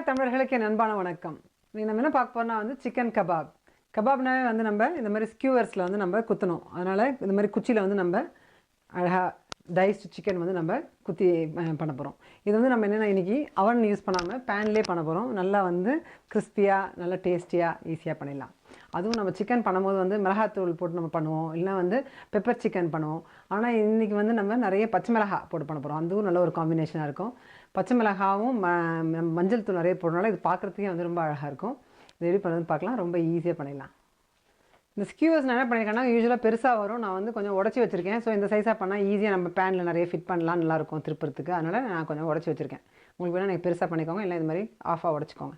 உலக தமிழர்களுக்கு என் அன்பான வணக்கம். நீ நம்ம என்ன பார்க்க போறோம்னா வந்து சிக்கன் கபாப். கபாப்னாவே வந்து நம்ம இந்த மாதிரி ஸ்கியூவர்ஸில் வந்து நம்ம குத்தணும். அதனால் இந்த மாதிரி குச்சியில் வந்து நம்ம அழகாக டைஸ்டு சிக்கன் வந்து நம்ம குத்தி பண்ண போகிறோம். இது வந்து நம்ம என்னென்னா இன்றைக்கி அவன் யூஸ் பண்ணாமல் பேன்லேயே பண்ண போகிறோம். நல்லா வந்து கிறிஸ்பியாக நல்லா டேஸ்டியாக ஈஸியாக பண்ணிடலாம். அதுவும் நம்ம சிக்கன் பண்ணும்போது வந்து மிளகாத்தூள் போட்டு நம்ம பண்ணுவோம், இல்லைனா வந்து பெப்பர் சிக்கன் பண்ணுவோம். ஆனால் இன்றைக்கி வந்து நம்ம நிறைய பச்சை மிளகாய் போட்டு பண்ண போகிறோம். அதுவும் நல்ல ஒரு காம்பினேஷனாக இருக்கும். பச்சை மிளகாவும் மஞ்சள் தூள் நிறைய போடுறதுனால இது பார்க்குறதுக்கே வந்து ரொம்ப அழகாக இருக்கும். இது எப்படி பண்ணுறதுன்னு பார்க்கலாம். ரொம்ப ஈஸியாக பண்ணிடலாம். இந்த ஸ்கியூவர்ஸ் நான் என்ன பண்ணியிருக்கேன்னா யூஸ்வலாக பெருசாக வரும். நான் வந்து கொஞ்சம் உடச்சி வச்சுருக்கேன். ஸோ இந்த சைஸாக பண்ணால் ஈஸியாக நம்ம பேனில் நிறைய ஃபிட் பண்ணலாம், நல்லாயிருக்கும் திருப்புறதுக்கு. அதனால் நான் கொஞ்சம் உடச்சி வச்சுருக்கேன். உங்களுக்கு வேணால் நீங்கள் பெருசாக பண்ணிக்கோங்க, இல்லை இது மாதிரி ஆஃபாக உடச்சிக்கோங்க.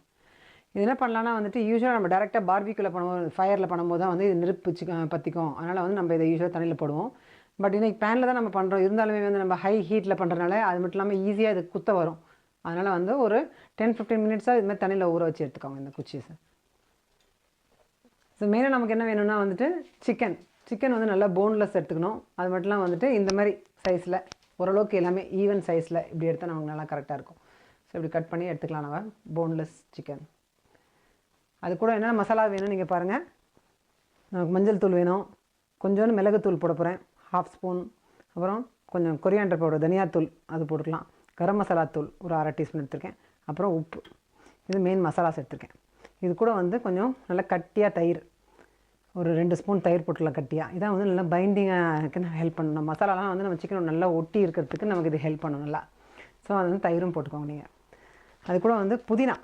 இது என்ன பண்ணலான்னா வந்துட்டு யூஸ்வலாக நம்ம டேரெக்டாக பார்பிக்யூவில் பண்ணுவோம், ஃபயரில் பண்ணும்போது தான் வந்து இது நெருப்பு பற்றிக்கும். அதனால் வந்து நம்ம இதை யூஸ்வலாக தண்ணியில் போடுவோம். பட் இன்றைக்கி பேனில் தான் நம்ம பண்ணுறோம். இருந்தாலுமே வந்து நம்ம ஹை ஹீட்டில் பண்ணுறதுனால அது மட்டும் இல்லாமல் ஈஸியாக இது குத்த வரும். அதனால் வந்து ஒரு 10-15 மினிட்ஸாக இது மாதிரி தண்ணியில் ஊற வச்சு எடுத்துக்கோங்க இந்த குச்சீஸை. ஸோ மெயினாக நமக்கு என்ன வேணும்னா வந்துட்டு சிக்கன் வந்து நல்லா போன்லெஸ் எடுத்துக்கணும். அது மட்டும்லாம் வந்துட்டு இந்த மாதிரி சைஸில் ஓரளவுக்கு எல்லாமே ஈவன் சைஸில் இப்படி எடுத்தால் நமக்கு நல்லா கரெக்டாக இருக்கும். ஸோ இப்படி கட் பண்ணி எடுத்துக்கலாம் நம்ம போன்லெஸ் சிக்கன். அது கூட என்னென்ன மசாலா வேணும்னு நீங்கள் பாருங்கள். நமக்கு மஞ்சள் தூள் வேணும், கொஞ்சோண்டு மிளகுத்தூள் போட போகிறேன் 1/2 ஸ்பூன். அப்புறம் கொஞ்சம் கொரியாண்டர் பவுடர் தனியாத்தூள் அது போட்டுக்கலாம். கரம் மசாலா தூள் ஒரு 1/2 டீஸ்பூன் எடுத்திருக்கேன். அப்புறம் உப்பு. இது மெயின் மசாலாஸ் எடுத்திருக்கேன். இது கூட வந்து கொஞ்சம் நல்லா கட்டியாக தயிர், ஒரு 2 ஸ்பூன் தயிர் போட்டுலாம் கட்டியாக. இதான் வந்து நல்லா பைண்டிங்காக ஹெல்ப் பண்ணணும். மசாலாலாம் வந்து நம்ம சிக்கன் நல்லா ஒட்டி இருக்கிறதுக்கு நமக்கு இது ஹெல்ப் பண்ணணும் நல்லா. ஸோ அது வந்து தயிரும் போட்டுக்கோங்க நீங்கள். அது கூட வந்து புதினா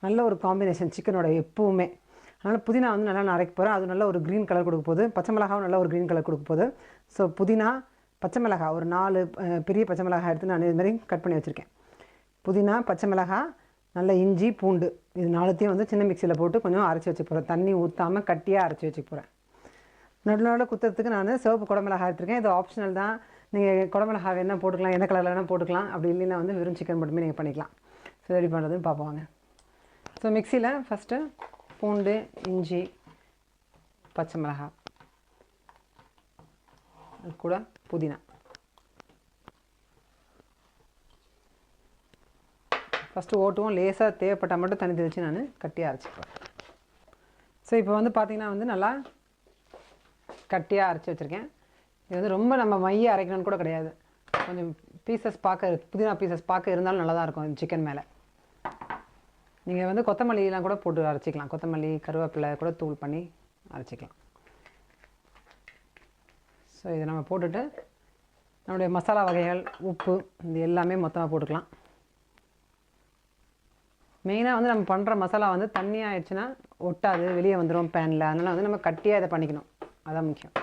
நல்ல ஒரு காம்பினேஷன் சிக்கனோட எப்பவுமே. அதனால் புதினா வந்து நல்லா நான் அரைக்க போகிறேன். அது நல்ல ஒரு க்ரீன் கலர் கொடுக்க போகுது. பச்சை மிளகாவும் நல்ல ஒரு க்ரீன் கலர் கொடுக்க போகுது. ஸோ புதினா, பச்சை மிளகாய் ஒரு 4 பெரிய பச்சை மிளகாய் எடுத்து நான் இது மாதிரி கட் பண்ணி வச்சுருக்கேன். புதினா, பச்சை மிளகாய், நல்ல இஞ்சி, பூண்டு, இது 4த்தையும் வந்து சின்ன மிக்சியில் போட்டு கொஞ்சம் அரைச்சி வச்சுக்க போகிறேன். தண்ணி ஊற்றாமல் கட்டியாக அரைச்சி வச்சுக்க போகிறேன். நடுவில் குத்துறதுக்கு நான் சிவப்பு குடமிளகாய் எடுத்துருக்கேன். இது ஆப்ஷனல் தான். நீங்கள் குடமிளகாய் வேணால் போட்டுக்கலாம், எந்த கலரில் வேணால் போட்டுக்கலாம். அப்படி இல்லைன்னா வந்து வெறும் சிக்கன் மட்டுமே நீங்கள் பண்ணிக்கலாம். ஸோ ரெடி பண்ணுறதுன்னு பார்ப்போங்க. ஸோ மிக்சியில் ஃபஸ்ட்டு பூண்டு, இஞ்சி, பச்சை மிளகாய், அது கூட புதினா. ஃபஸ்ட்டு ஓட்டுவோம். லேசாக தேவைப்பட்டால் மட்டும் தண்ணி தெளித்து நான் கட்டியாக அரைச்சிக்குவேன். ஸோ இப்போ வந்து பார்த்திங்கன்னா வந்து நல்லா கட்டியாக அரைச்சி வச்சுருக்கேன். இது வந்து ரொம்ப நம்ம மைய அரைக்கணும்னு கூட கிடையாது. கொஞ்சம் பீசஸ் பார்க்க புதினா பீசஸ் பார்க்க இருந்தாலும் நல்லா தான் இருக்கும் இந்த சிக்கன் மேலே. நீங்கள் வந்து கொத்தமல்லிலாம் கூட போட்டு அரைச்சிக்கலாம். கொத்தமல்லி, கருவேப்பிலை கூட தூள் பண்ணி அரைச்சிக்கலாம். ஸோ இதை நம்ம போட்டுட்டு நம்முடைய மசாலா வகைகள், உப்பு, இது எல்லாமே மொத்தமாக போட்டுக்கலாம். மெயினாக வந்து நம்ம பண்ணுற மசாலா வந்து தண்ணி ஆகிடுச்சுன்னா ஒட்டாது, வெளியே வந்துடும் பேனில். அதனால் வந்து நம்ம கட்டியாக இதை பண்ணிக்கணும், அதுதான் முக்கியம்.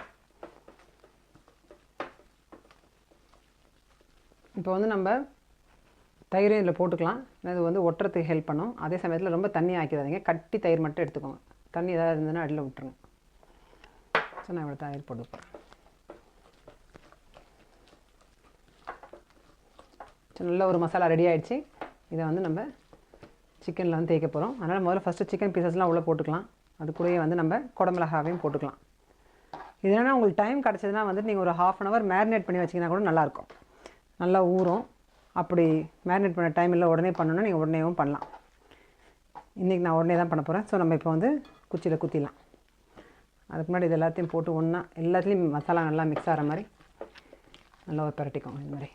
இப்போ வந்து நம்ம தயிரும் இதில் போட்டுக்கலாம். இது வந்து ஒட்டுறதுக்கு ஹெல்ப் பண்ணும். அதே சமயத்தில் ரொம்ப தண்ணி ஆக்கிடாதீங்க. கட்டி தயிர் மட்டும் எடுத்துக்கோங்க. தண்ணி ஏதாவது இருந்ததுன்னா அடியில் விட்டுருங்க. ஸோ நான் இவ்வளோ தயிர் போட்டுப்பேன். ஸோ நல்ல ஒரு மசாலா ரெடி ஆகிடுச்சு. இதை வந்து நம்ம சிக்கனில் வந்து தேய்க்க போகிறோம். அதனால் முதல்ல ஃபஸ்ட்டு சிக்கன் பீசஸ்லாம் உள்ளே போட்டுக்கலாம். அது கூடயே வந்து நம்ம குடமிளகாவையும் போட்டுக்கலாம். இது என்னென்னா உங்களுக்கு டைம் கிடச்சதுன்னா வந்துட்டு நீங்கள் ஒரு 1/2 hour மேரினேட் பண்ணி வச்சிங்கன்னா கூட நல்லாயிருக்கும். நல்லா ஊறும். அப்படி மேரினேட் பண்ண டைம் இல்லை, உடனே பண்ணணுன்னா நீங்கள் உடனேவும் பண்ணலாம். இன்றைக்கி நான் உடனே தான் பண்ண போகிறேன். ஸோ நம்ம இப்போ வந்து குச்சியில் குத்திடலாம். அதுக்கு முன்னாடி இது எல்லாத்தையும் போட்டு ஒன்றா எல்லாத்துலேயும் மசாலா நல்லா மிக்ஸ் ஆகிற மாதிரி நல்லா ஒரு பரட்டிக்கோங்க இந்த மாதிரி.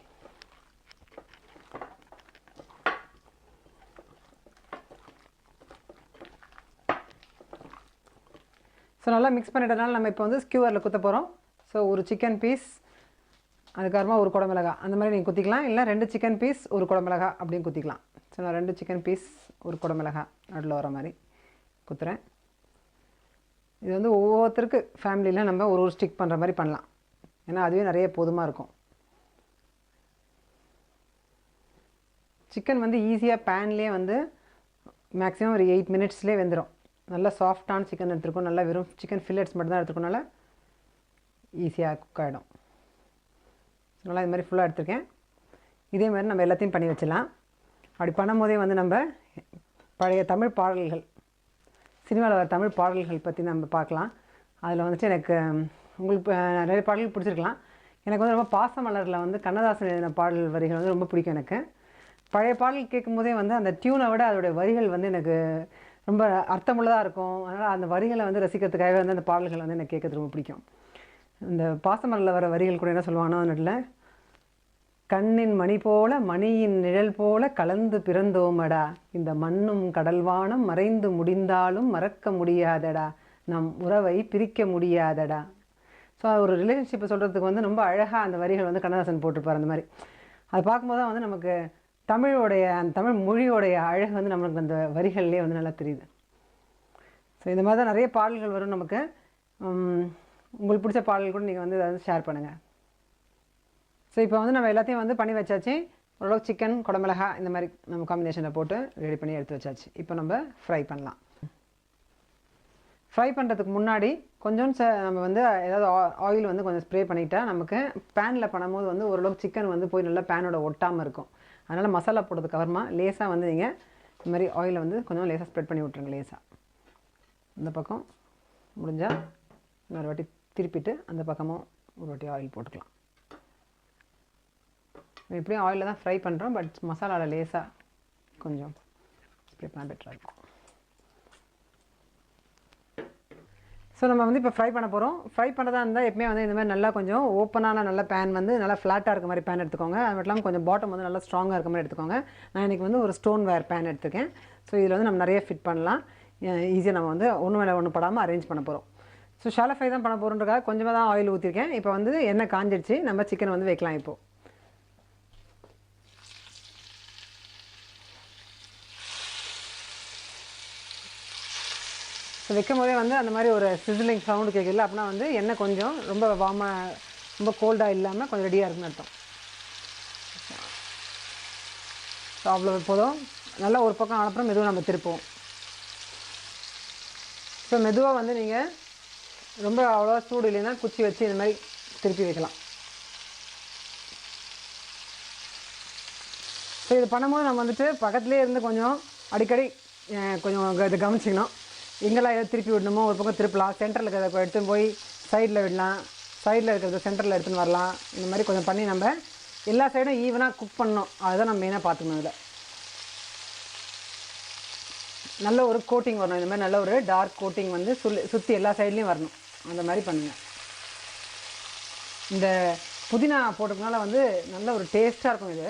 ஸோ நல்லா மிக்ஸ் பண்ணிட்டதுனால நம்ம இப்போ வந்து ஸ்கியூவரில் குத்த போகிறோம். ஸோ ஒரு சிக்கன் பீஸ், அதுக்கப்புறமா ஒரு குடமிளகா, அந்த மாதிரி நீங்கள் குத்திக்கலாம். இல்லை 2 சிக்கன் பீஸ் ஒரு குடமிளகா அப்படின்னு குத்திக்கலாம். ஸோ நான் 2 சிக்கன் பீஸ் ஒரு குடமிளகா நடுவில் வர மாதிரி குத்துறேன். இது வந்து ஒவ்வொருத்தருக்கு ஃபேமிலியில் நம்ம ஒரு ஸ்டிக் பண்ணுற மாதிரி பண்ணலாம். ஏன்னா அதுவே நிறைய போதுமாக இருக்கும். சிக்கன் வந்து ஈஸியாக பேன்லேயே வந்து மேக்ஸிமம் ஒரு 8 மினிட்ஸ்லேயே வெந்துடும். நல்லா சாஃப்டான சிக்கன் எடுத்துருக்கோம். நல்லா வெறும் சிக்கன் ஃபில்லட்ஸ் மட்டும் தான் எடுத்துருக்கனால ஈஸியாக குக் ஆகிடும். நல்லா இது மாதிரி ஃபுல்லாக எடுத்துருக்கேன். இதே மாதிரி நம்ம எல்லாத்தையும் பண்ணி வச்சிடலாம். அப்படி பண்ணும் போதே வந்து நம்ம பழைய தமிழ் பாடல்கள், சினிமாவில் வர தமிழ் பாடல்கள் பற்றி நம்ம பார்க்கலாம். அதில் வந்துட்டு எனக்கு உங்களுக்கு நிறைய பாடல்கள் பிடிச்சிருக்கலாம். எனக்கு வந்து ரொம்ப பாசமலரில் வந்து கண்ணதாசன் எழுதின பாடல் வரிகள் வந்து ரொம்ப பிடிக்கும் எனக்கு. பழைய பாடல் கேட்கும்போதே வந்து அந்த டியூனை விட அதோடைய வரிகள் வந்து எனக்கு ரொம்ப அர்த்தமுள்ளதாக இருக்கும். அதனால் அந்த வரிகளை வந்து ரசிக்கிறதுக்காகவே வந்து அந்த பாடல்கள் வந்து எனக்கு கேட்கறது ரொம்ப பிடிக்கும். இந்த பாசமலரில் வர வரிகள் கூட என்ன சொல்லுவாங்கன்னா வந்துட்டுல, கண்ணின் மணி போல மணியின் நிழல் போல கலந்து பிறந்தோமடா, இந்த மண்ணும் கடல்வானம் மறைந்து முடிந்தாலும் மறக்க முடியாதடா, நம் உறவை பிரிக்க முடியாதடா. ஸோ ஒரு ரிலேஷன்ஷிப்பை சொல்கிறதுக்கு வந்து ரொம்ப அழகாக அந்த வரிகள் வந்து கண்ணதாசன் போட்டிருப்பார். அந்த மாதிரி அதை பார்க்கும்போது தான் வந்து நமக்கு தமிழோடைய அந்த தமிழ் மொழியோடைய அழகு வந்து நம்மளுக்கு அந்த வரிகள்லேயே வந்து நல்லா தெரியுது. ஸோ இந்த மாதிரி தான் நிறைய பாடல்கள் வரும் நமக்கு. உங்களுக்கு பிடிச்ச பாடல்கள் கூட நீங்கள் வந்து அதை ஷேர் பண்ணுங்கள். ஸோ இப்போ வந்து நம்ம எல்லாத்தையும் வந்து பண்ணி வச்சாச்சு. ஓரளவுக்கு சிக்கன் குடமிளகாய் இந்த மாதிரி நம்ம காம்பினேஷனை போட்டு ரெடி பண்ணி எடுத்து வச்சாச்சு. இப்போ நம்ம ஃப்ரை பண்ணலாம். ஃப்ரை பண்ணுறதுக்கு முன்னாடி கொஞ்சம் நம்ம வந்து ஏதாவது ஆயில் வந்து கொஞ்சம் ஸ்ப்ரே பண்ணிக்கிட்டால் நமக்கு பேனில் பண்ணும்போது வந்து ஓரளவுக்கு சிக்கன் வந்து போய் நல்லா பேனோட ஒட்டாமல் இருக்கும். அதனால் மசாலா போடுறதுக்கு அப்புறமா லேசாக வந்து நீங்கள் இந்த மாதிரி ஆயிலை வந்து கொஞ்சம் லேசாக ஸ்ப்ரெட் பண்ணி விட்ருங்க. லேசாக இந்த பக்கம் முடிஞ்சால் இன்னொரு வாட்டி திருப்பிட்டு அந்த பக்கமும் ஒரு வாட்டி ஆயில் போட்டுக்கலாம். இப்படியும் ஆயிலில் தான் ஃப்ரை பண்ணுறோம், பட் மசாலாவில் லேசாக கொஞ்சம் ஸ்ப்ரே பண்ணால் பெட்டராக இருக்கும். ஸோ நம்ம வந்து இப்போ ஃப்ரை பண்ண போகிறோம். ஃப்ரை பண்ணுறதா இருந்தால் எப்பவுமே வந்து இந்த மாதிரி நல்லா கொஞ்சம் ஓப்பனான நல்ல பேன் வந்து நல்லா ஃப்ளாட்டாக இருக்க மாதிரி பேன் எடுத்துக்கோங்க. அது மட்டும் இல்லாமல் கொஞ்சம் பாட்டம் வந்து நல்லா ஸ்ட்ராங்காக இருக்க மாதிரி எடுத்துக்கோங்க. நான் இன்றைக்கி வந்து ஒரு ஸ்டோன் வேர் பேன் எடுத்துருக்கேன். ஸோ இதில் வந்து நம்ம நிறைய ஃபிட் பண்ணலாம். ஈஸியாக நம்ம வந்து ஒன்று மேலே ஒன்று படாமல் அரேஞ்ச் பண்ண போகிறோம். ஸோ ஷாலோ ஃப்ரை தான் பண்ண போகிறோன்றக்காக கொஞ்சமாக தான் ஆயில் ஊற்றிருக்கேன். இப்போ வந்து எண்ணெய் காஞ்சிடுச்சு, நம்ம சிக்கன் வந்து வைக்கலாம். இப்போது ஸோ வைக்கும் போதே வந்து அந்த மாதிரி ஒரு சிசிலிங் சவுண்டு கேட்கல. அப்படின்னா வந்து எண்ணெய் கொஞ்சம் ரொம்ப வார்மாக ரொம்ப கோல்டாக இல்லாமல் கொஞ்சம் ரெடியாக இருக்குன்னு அர்த்தம். ஸோ அவ்வளோ போதும். நல்லா ஒரு பக்கம் அனுப்புகிறோம், மெதுவாக நம்ம திருப்போம். ஸோ மெதுவாக வந்து நீங்கள் ரொம்ப அவ்வளோவா சூடு இல்லைன்னா குச்சி வச்சு இந்த மாதிரி திருப்பி வைக்கலாம். ஸோ இது பண்ணும்போது நம்ம வந்துட்டு பக்கத்துலேயே இருந்து கொஞ்சம் அடிக்கடி கொஞ்சம் இதை கவனிச்சிக்கணும். எங்கெல்லாம் எதாவது திருப்பி விடணுமோ ஒரு பக்கம் திருப்பலாம். சென்டரில் இருக்கிறத எடுத்துன்னு போய் சைடில் விடலாம், சைடில் இருக்கிறத சென்டரில் எடுத்துன்னு வரலாம். இந்த மாதிரி கொஞ்சம் பண்ணி நம்ம எல்லா சைடும் ஈவனாக குக் பண்ணணும். அதுதான் நம்ம மெயினாக பார்த்துக்கணும். இதில் நல்ல ஒரு கோட்டிங் வரணும். இந்த மாதிரி நல்ல ஒரு டார்க் கோட்டிங் வந்து சுற்றி எல்லா சைட்லேயும் வரணும். அந்த மாதிரி பண்ணுங்கள். இந்த புதினா போட்டுக்கனால வந்து நல்ல ஒரு டேஸ்ட்டாக இருக்கும். இது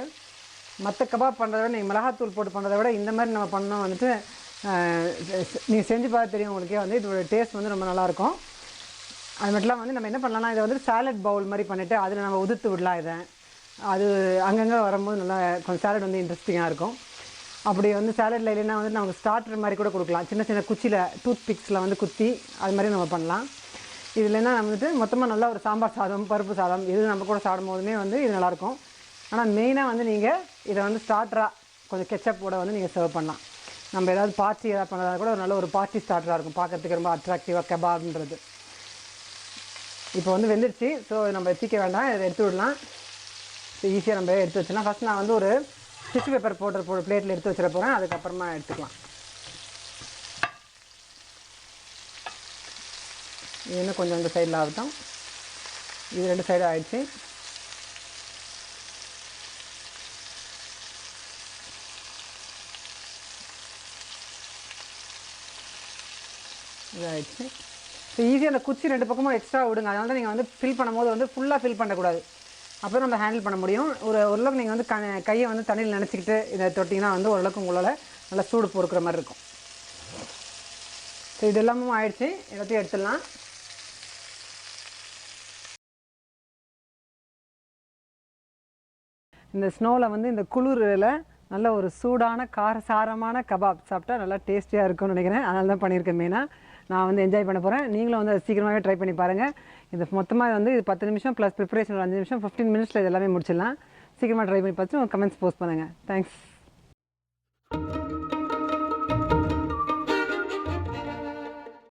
மற்ற கபாப் பண்ணுறத விட நீங்கள் மிளகாத்தூள் போட்டு பண்ணுறத விட இந்த மாதிரி நம்ம பண்ணோம் வந்துட்டு நீங்கள் செஞ்சு பார்த்து தெரியும் உங்களுக்கே வந்து இதோட டேஸ்ட் வந்து ரொம்ப நல்லாயிருக்கும். அது மட்டும் வந்து நம்ம என்ன பண்ணலாம்னா இதை வந்து சாலட் பவுல் மாதிரி பண்ணிவிட்டு அதில் நம்ம உதிர்த்து விடலாம். இதை அது அங்கங்கே வரும்போது நல்லா கொஞ்சம் சாலட் வந்து இன்ட்ரெஸ்டிங்காக இருக்கும். அப்படி வந்து சாலட்டில் இல்லைன்னா வந்து நமக்கு ஸ்டார்டர் மாதிரி கூட கொடுக்கலாம். சின்ன சின்ன குச்சியில் டூத் பிக்ஸில் வந்து குத்தி அது மாதிரி நம்ம பண்ணலாம். இது இல்லைன்னா நம்ம வந்துட்டு மொத்தமாக நல்லா ஒரு சாம்பார் சாதம், பருப்பு சாதம் இது நம்ம கூட சாப்பிடும் போதுமே வந்து இது நல்லாயிருக்கும். ஆனால் மெயினாக வந்து நீங்கள் இதை வந்து ஸ்டார்டராக கொஞ்சம் கெச்சப்போட வந்து நீங்கள் சர்வ் பண்ணலாம். நம்ம ஏதாவது பார்ட்டி ஏதாவது பண்ணுறதா கூட ஒரு நல்ல ஒரு பார்ட்டி ஸ்டார்டராக இருக்கும். பார்க்குறதுக்கு ரொம்ப அட்ராக்டிவாக கபாப்ன்றது. இப்போ வந்து வெந்துடுச்சு. ஸோ நம்ம தீக்க வேண்டாம், இதை எடுத்து விடலாம். ஸோ ஈஸியாக நம்ம எடுத்து வச்சிடலாம். ஃபஸ்ட் நான் வந்து ஒரு டிஷ்யூ பேப்பர் போட்டு பிளேட்டில் எடுத்து வச்சிட போகிறேன். அதுக்கப்புறமா எடுத்துக்கலாம். இது இன்னும் கொஞ்சம் இந்த சைடில் ஆகட்டும். இது ரெண்டு சைடும் ஆகிடுச்சு. இதாகிடுச்சு. ஸோ ஈஸியாக அந்த குச்சி ரெண்டு பக்கமும் எக்ஸ்ட்ரா விடுங்க. அதனால தான் நீங்கள் வந்து ஃபில் பண்ணும்போது வந்து ஃபுல்லாக ஃபில் பண்ணக்கூடாது. அப்போ நம்ம ஹேண்டில் பண்ண முடியும். ஓரளவுக்கு நீங்கள் வந்து கையை வந்து தண்ணியில் நினச்சிக்கிட்டு இதை தொட்டிங்கன்னா வந்து ஓரளவுக்கு உங்களால் நல்லா சூடு பொறுக்கிற மாதிரி இருக்கும். ஸோ இது எல்லாமும் ஆயிடுச்சு. எல்லாத்தையும் எடுத்துடலாம். இந்த ஸ்னோவில் வந்து இந்த குளிரில் நல்ல ஒரு சூடான காரசாரமான கபாப் சாப்பிட்டா நல்லா டேஸ்டியாக இருக்கும்னு நினைக்கிறேன். அதனால தான் பண்ணியிருக்கேன். மெயினாக நான் வந்து என்ஜாய் பண்ண போகிறேன். நீங்களும் வந்து சீக்கிரமாகவே ட்ரை பண்ணி பாருங்கள். இது மொத்தமாக வந்து இது 10 நிமிஷம் ப்ளஸ் ப்ரிப்பரேஷன் ஒரு 5 நிமிஷம் 15 மினிட்ஸில் இது எல்லாமே முடிச்சிடலாம். சீக்கிரமாக ட்ரை பண்ணி பார்த்து உங்கள் கமெண்ட்ஸ் போஸ்ட் பண்ணுங்கள். தேங்க்ஸ்.